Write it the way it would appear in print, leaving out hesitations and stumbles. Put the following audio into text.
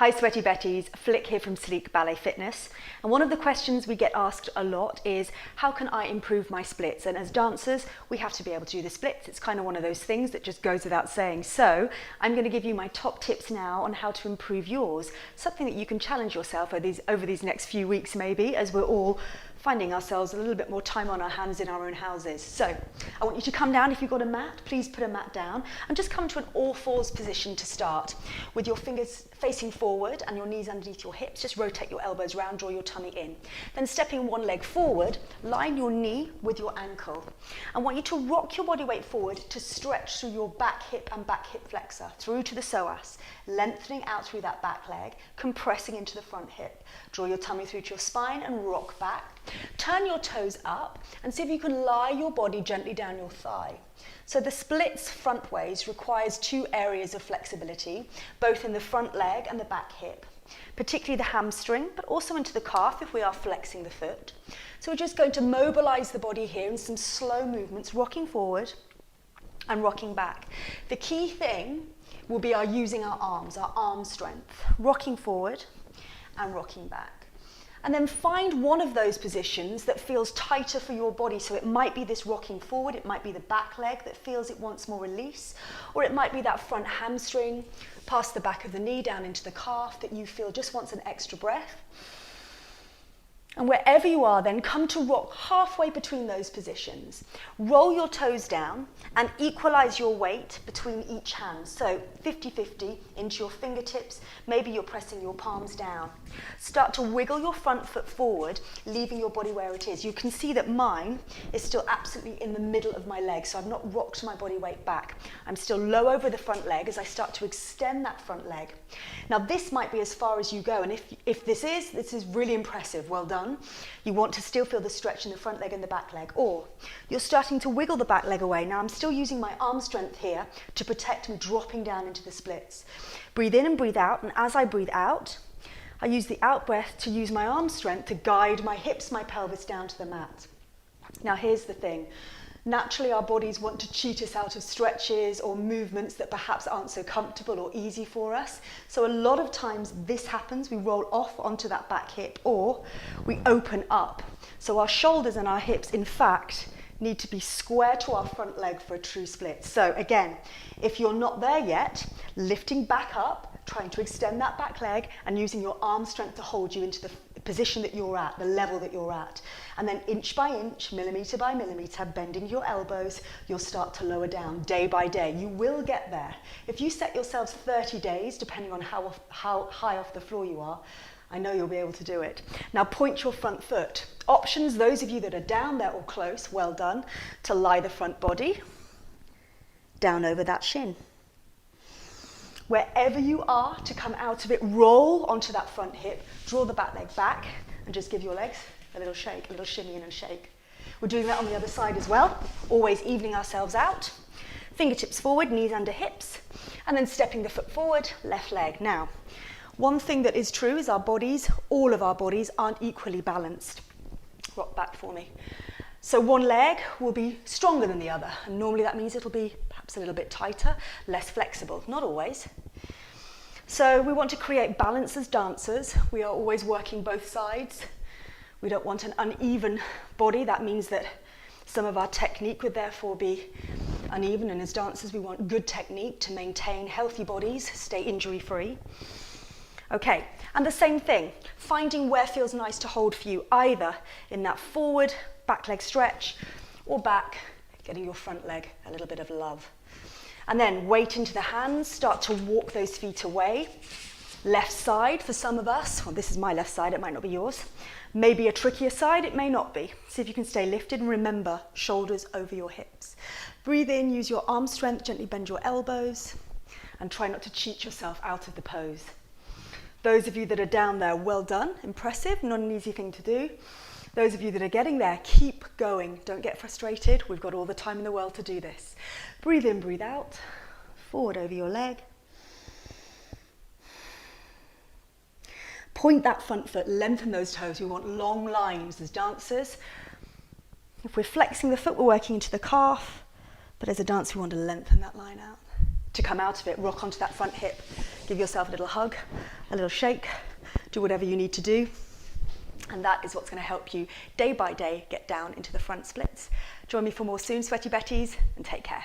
Hi Sweaty Betties, Flick here from Sleek Ballet Fitness, and one of the questions we get asked a lot is how can I improve my splits? And as dancers we have to be able to do the splits. It's kind of one of those things that just goes without saying. So I'm going to give you my top tips now on how to improve yours, something that you can challenge yourself over these next few weeks maybe, as we're all finding ourselves a little bit more time on our hands in our own houses. So I want you to come down. If you've got a mat, please put a mat down and just come to an all fours position to start, with your fingers facing forward and your knees underneath your hips. Just rotate your elbows round, draw your tummy in. Then stepping one leg forward, line your knee with your ankle. I want you to rock your body weight forward to stretch through your back hip and back hip flexor through to the psoas, lengthening out through that back leg, compressing into the front hip. Draw your tummy through to your spine and rock back. Turn your toes up and see if you can lie your body gently down your thigh. So the splits front ways requires two areas of flexibility, both in the front leg and the back hip, particularly the hamstring, but also into the calf if we are flexing the foot. So we're just going to mobilize the body here in some slow movements, rocking forward and rocking back. The key thing will be using our arm strength, rocking forward and rocking back. And then find one of those positions that feels tighter for your body. So it might be this rocking forward, it might be the back leg that feels it wants more release, or it might be that front hamstring past the back of the knee down into the calf that you feel just wants an extra breath. And wherever you are, then come to rock halfway between those positions. Roll your toes down and equalize your weight between each hand. So 50-50 into your fingertips. Maybe you're pressing your palms down. Start to wiggle your front foot forward, leaving your body where it is. You can see that mine is still absolutely in the middle of my leg, so I've not rocked my body weight back. I'm still low over the front leg as I start to extend that front leg. Now this might be as far as you go, and if this is really impressive, well done. You want to still feel the stretch in the front leg and the back leg, or you're starting to wiggle the back leg away. Now I'm still using my arm strength here to protect me dropping down into the splits. Breathe in and breathe out, and as I breathe out, I use the out breath to use my arm strength to guide my hips, my pelvis down to the mat. Now here's the thing. Naturally, our bodies want to cheat us out of stretches or movements that perhaps aren't so comfortable or easy for us. So a lot of times this happens. We roll off onto that back hip, or we open up. So our shoulders and our hips, in fact, need to be square to our front leg for a true split. So again, if you're not there yet, lifting back up, trying to extend that back leg and using your arm strength to hold you into the position that you're at, the level that you're at. And then inch by inch, millimeter by millimeter, bending your elbows, you'll start to lower down day by day. You will get there. If you set yourselves 30 days, depending on how high off the floor you are, I know you'll be able to do it. Now point your front foot. Options, those of you that are down there or close, well done, to lie the front body down over that shin. Wherever you are, to come out of it, roll onto that front hip, draw the back leg back, and just give your legs a little shake, a little shimmy in and shake. We're doing that on the other side as well, always evening ourselves out. Fingertips forward, knees under hips, and then stepping the foot forward, left leg. Now, one thing that is true is our bodies, all of our bodies, aren't equally balanced. Rock back for me. So one leg will be stronger than the other, and normally that means it'll be perhaps a little bit tighter, less flexible, not always. So we want to create balance as dancers. We are always working both sides. We don't want an uneven body. That means that some of our technique would therefore be uneven, and as dancers we want good technique to maintain healthy bodies, stay injury-free. Okay, and the same thing, finding where feels nice to hold for you, either in that forward back leg stretch, or back, getting your front leg a little bit of love. And then weight into the hands, start to walk those feet away. Left side for some of us, well this is my left side, it might not be yours. Maybe a trickier side, it may not be. See if you can stay lifted, and remember, shoulders over your hips. Breathe in, use your arm strength, gently bend your elbows, and try not to cheat yourself out of the pose. Those of you that are down there, well done, impressive, not an easy thing to do. Those of you that are getting there, keep going. Don't get frustrated. We've got all the time in the world to do this. Breathe in, breathe out. Forward over your leg. Point that front foot, lengthen those toes. We want long lines as dancers. If we're flexing the foot, we're working into the calf. But as a dancer, we want to lengthen that line out. to come out of it, rock onto that front hip, give yourself a little hug, a little shake, do whatever you need to do. And that is what's going to help you day by day get down into the front splits. Join me for more soon, Sweaty Betties, and take care.